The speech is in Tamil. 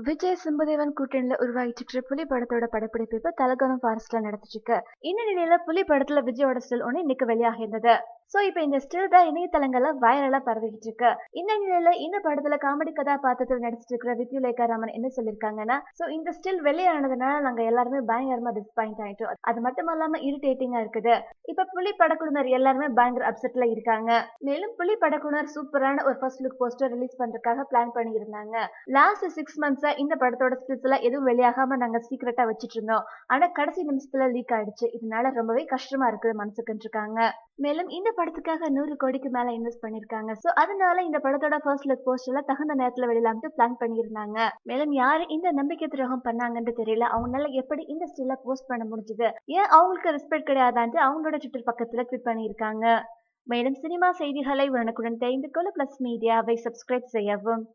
விஜய் சிம்புதேவன் கூட்டணியில உருவாகிட்டு இருக்கிற புலி படத்தோட படப்பிடிப்பு இப்ப தலகோணம் ஃபாரஸ்ட்ல நடந்துட்டு இருக்கு. இந்த நிலையில புலி படத்துல விஜயோட ஸ்டில் ஒண்ணு இன்னைக்கு வெளியாக இருந்தது. சோ இப்ப இந்த ஸ்டில் தான் இணையதளங்கள்ல வைரலா பரவிக்கிட்டு இருக்கு. இந்த நிலையில இந்த படத்துல காமெடி கதாபாத்திரத்தில் நடிச்சிட்டு இருக்கிற வித்யுலேகா ராமன் என்ன சொல்லிருக்காங்கன்னா, சோ இந்த ஸ்டில் வெளியானதுனால நாங்க எல்லாருமே பயங்கரமா டிஸ்பாயிண்ட் ஆயிட்டோம். அது மட்டும் இல்லாம இரிட்டேட்டிங்கா இருக்குது. இப்ப புலி படக்குழுவினர் எல்லாருமே பயங்கர அப்செட்ல இருக்காங்க. மேலும் புலி படக்குழுவினர் சூப்பரான ஒரு ஃபர்ஸ்ட் லுக் போஸ்டர் ரிலீஸ் பண்றதுக்காக பிளான் பண்ணி இருந்தாங்க. லாஸ்ட் 6 மந்த்ஸா இந்த படத்தோட ஸ்டில்ஸ் எல்லாம் எதுவும் வெளியாகாம நாங்க சீக்கிரட்டா வச்சிட்டு இருந்தோம். ஆனா கடைசி நிமிஷத்துல லீக் ஆயிடுச்சு. இதனால ரொம்பவே கஷ்டமா இருக்குது மனசுக்குன்னு இருக்காங்க. மேலும் இந்த படத்துக்காக 100 கோடிக்கு மேல இன்வெஸ்ட் பண்ணிருக்காங்க. சோ அதனால இந்த படத்தோட ஃபர்ஸ்ட் லுக் போஸ்டர்ல தகுந்த நேரத்துல வெளியிலாம்ட்டு பிளான் பண்ணியிருந்தாங்க. மேலும் யாரு இந்த நம்பிக்கை துரோகம் பண்ணாங்கன்னு தெரியல. அவங்களால எப்படி இந்த ஸ்டில்ல போஸ்ட் பண்ண முடிஞ்சது? ஏன் அவங்களுக்கு ரெஸ்பெக்ட் கிடையாதான்ட்டு அவங்களோட ட்விட்டர் பக்கத்துல ட்வீட் பண்ணியிருக்காங்க. மேலும் சினிமா செய்திகளை உடனுக்குடன் தெரிந்து கொள்ள பிளஸ் மீடியாவை சப்ஸ்கிரைப் செய்யவும்.